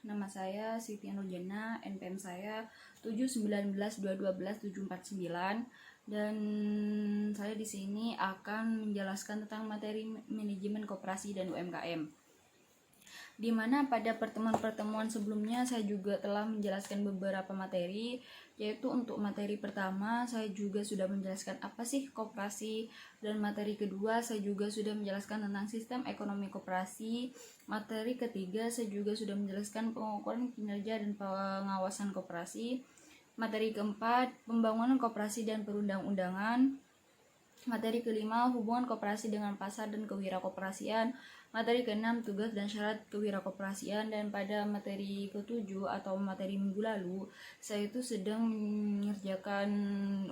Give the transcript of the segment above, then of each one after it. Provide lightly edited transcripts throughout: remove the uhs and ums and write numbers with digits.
nama saya Siti Nurjana, NPM saya 719221749 dan saya di sini akan menjelaskan tentang materi manajemen koperasi dan UMKM. Di mana pada pertemuan-pertemuan sebelumnya saya juga telah menjelaskan beberapa materi, yaitu untuk materi pertama saya juga sudah menjelaskan apa sih koperasi, dan materi kedua saya juga sudah menjelaskan tentang sistem ekonomi koperasi. Materi ketiga saya juga sudah menjelaskan pengukuran kinerja dan pengawasan koperasi. Materi keempat, pembangunan koperasi dan perundang-undangan. Materi kelima, hubungan koperasi dengan pasar dan kewirakoperasian. Materi keenam, tugas dan syarat kewirakoperasian. Dan pada materi ketujuh atau materi minggu lalu, saya itu sedang mengerjakan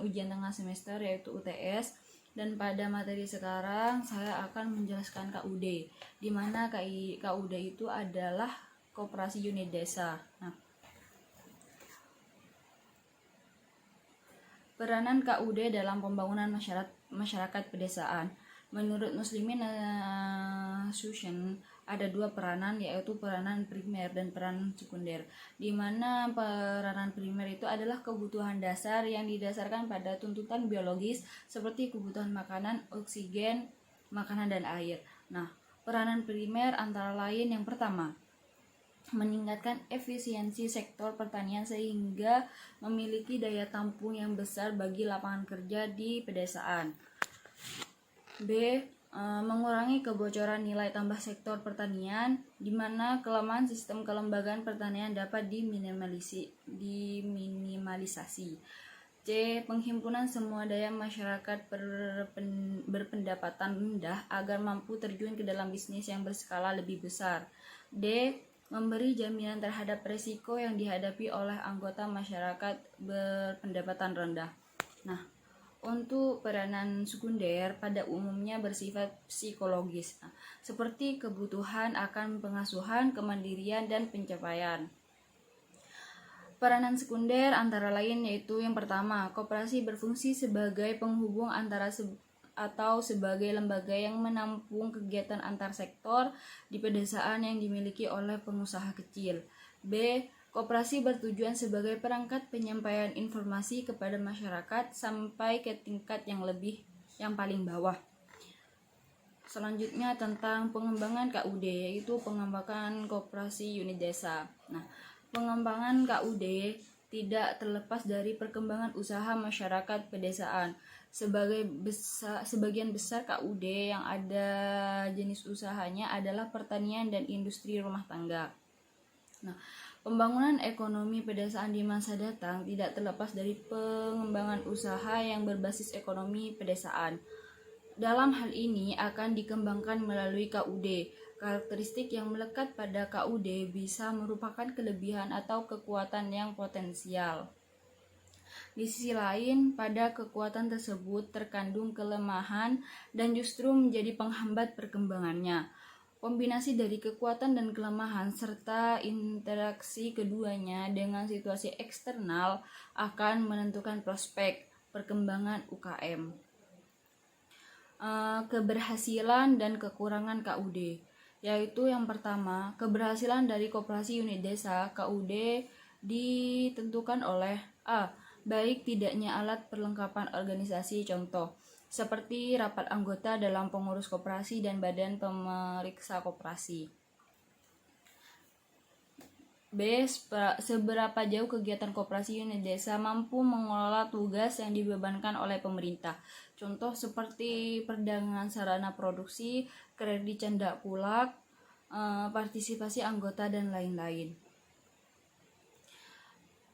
ujian tengah semester yaitu UTS. Dan pada materi sekarang saya akan menjelaskan KUD, di mana KUD itu adalah koperasi unit desa. Peranan KUD dalam pembangunan masyarakat pedesaan. Menurut Muslimin Association ada dua peranan, yaitu peranan primer dan peranan sekunder. Di mana peranan primer itu adalah kebutuhan dasar yang didasarkan pada tuntutan biologis seperti kebutuhan makanan, oksigen, makanan dan air. Peranan primer antara lain yang pertama, meningkatkan efisiensi sektor pertanian sehingga memiliki daya tampung yang besar bagi lapangan kerja di pedesaan. B. Mengurangi kebocoran nilai tambah sektor pertanian, di mana kelemahan sistem kelembagaan pertanian dapat diminimalisasi. C. Penghimpunan semua daya masyarakat berpendapatan rendah agar mampu terjun ke dalam bisnis yang berskala lebih besar. D. Memberi jaminan terhadap resiko yang dihadapi oleh anggota masyarakat berpendapatan rendah. Untuk peranan sekunder pada umumnya bersifat psikologis, seperti kebutuhan akan pengasuhan, kemandirian, dan pencapaian. Peranan sekunder antara lain yaitu yang pertama, koperasi berfungsi sebagai penghubung antara atau sebagai lembaga yang menampung kegiatan antar sektor di pedesaan yang dimiliki oleh pengusaha kecil. B. Koperasi bertujuan sebagai perangkat penyampaian informasi kepada masyarakat sampai ke tingkat yang paling bawah. Selanjutnya tentang pengembangan KUD, yaitu pengembangan koperasi unit desa. Pengembangan KUD tidak terlepas dari perkembangan usaha masyarakat pedesaan. Sebagian besar KUD yang ada jenis usahanya adalah pertanian dan industri rumah tangga. Pembangunan ekonomi pedesaan di masa datang tidak terlepas dari pengembangan usaha yang berbasis ekonomi pedesaan. Dalam hal ini akan dikembangkan melalui KUD. Karakteristik yang melekat pada KUD bisa merupakan kelebihan atau kekuatan yang potensial. Di sisi lain, pada kekuatan tersebut terkandung kelemahan dan justru menjadi penghambat perkembangannya. Kombinasi dari kekuatan dan kelemahan serta interaksi keduanya dengan situasi eksternal akan menentukan prospek perkembangan UKM. Keberhasilan dan kekurangan KUD, yaitu yang pertama, keberhasilan dari koperasi unit desa KUD ditentukan oleh A. Baik tidaknya alat perlengkapan organisasi, contoh seperti rapat anggota dalam pengurus koperasi dan badan pemeriksa koperasi. B. Seberapa jauh kegiatan koperasi unit desa mampu mengelola tugas yang dibebankan oleh pemerintah, contoh seperti perdagangan sarana produksi, kredit canda kulak, partisipasi anggota, dan lain-lain.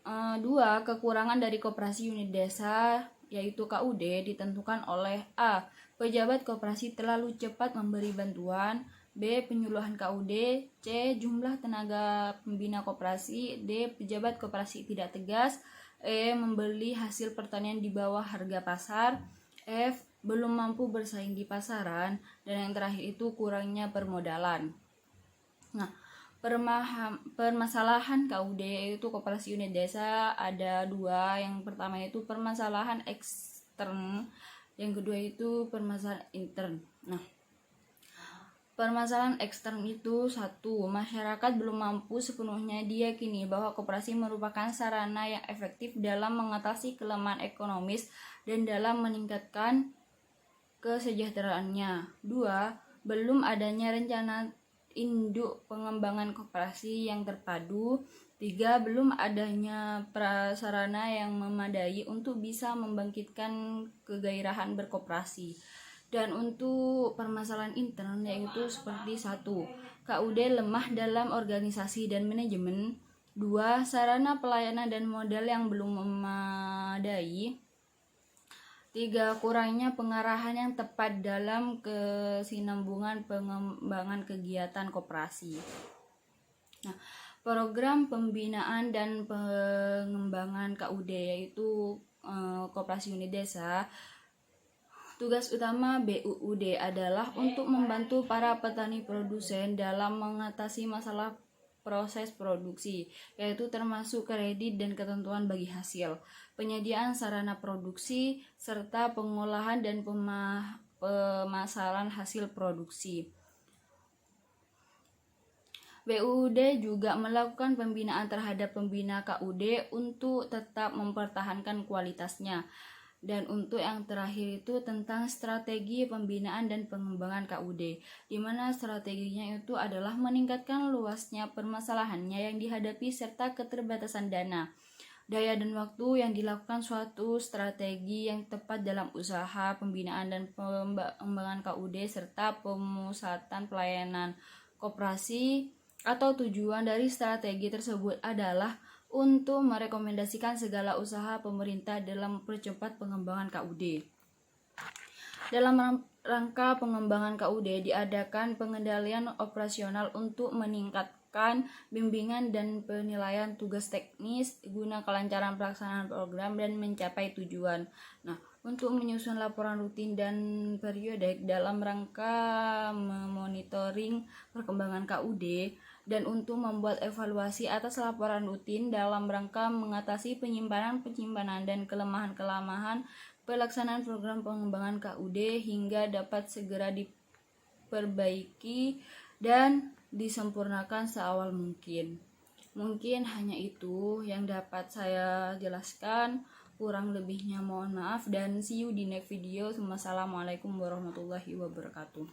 2. Kekurangan dari koperasi unit desa, yaitu KUD, ditentukan oleh A. Pejabat koperasi terlalu cepat memberi bantuan, B. Penyuluhan KUD, C. Jumlah tenaga pembina koperasi, D. Pejabat koperasi tidak tegas, E. Membeli hasil pertanian di bawah harga pasar, F. Belum mampu bersaing di pasaran, dan yang terakhir itu kurangnya permodalan. Permasalahan KUD yaitu koperasi unit desa ada dua. Yang pertama itu permasalahan ekstern, yang kedua itu permasalahan intern. Permasalahan ekstern itu satu, masyarakat belum mampu sepenuhnya diyakini bahwa koperasi merupakan sarana yang efektif dalam mengatasi kelemahan ekonomis dan dalam meningkatkan kesejahteraannya. Dua, belum adanya rencana induk pengembangan koperasi yang terpadu. Tiga, belum adanya prasarana yang memadai untuk bisa membangkitkan kegairahan berkoperasi. Dan untuk permasalahan intern yaitu seperti satu, KUD lemah dalam organisasi dan manajemen. Dua, sarana pelayanan dan modal yang belum memadai. Tiga, kurangnya pengarahan yang tepat dalam kesinambungan pengembangan kegiatan koperasi. Nah, program pembinaan dan pengembangan KUD yaitu Koperasi Unit Desa. Tugas utama BUUD adalah untuk membantu para petani produsen dalam mengatasi masalah proses produksi, yaitu termasuk kredit dan ketentuan bagi hasil, penyediaan sarana produksi, serta pengolahan dan pemasaran hasil produksi. BUUD juga melakukan pembinaan terhadap pembina KUD untuk tetap mempertahankan kualitasnya. Dan untuk yang terakhir itu tentang strategi pembinaan dan pengembangan KUD, di mana strateginya itu adalah meningkatkan luasnya permasalahannya yang dihadapi serta keterbatasan dana, daya dan waktu yang dilakukan suatu strategi yang tepat dalam usaha pembinaan dan pengembangan KUD serta pemusatan pelayanan koperasi. Atau tujuan dari strategi tersebut adalah untuk merekomendasikan segala usaha pemerintah dalam mempercepat pengembangan KUD. Dalam rangka pengembangan KUD diadakan pengendalian operasional untuk meningkatkan bimbingan dan penilaian tugas teknis guna kelancaran pelaksanaan program dan mencapai tujuan. Nah, untuk menyusun laporan rutin dan periodik dalam rangka memonitoring perkembangan KUD dan untuk membuat evaluasi atas laporan rutin dalam rangka mengatasi penyimpanan dan kelemahan pelaksanaan program pengembangan KUD hingga dapat segera diperbaiki dan disempurnakan seawal mungkin. Mungkin hanya itu yang dapat saya jelaskan. Kurang lebihnya mohon maaf dan see you di next video. Wassalamualaikum warahmatullahi wabarakatuh.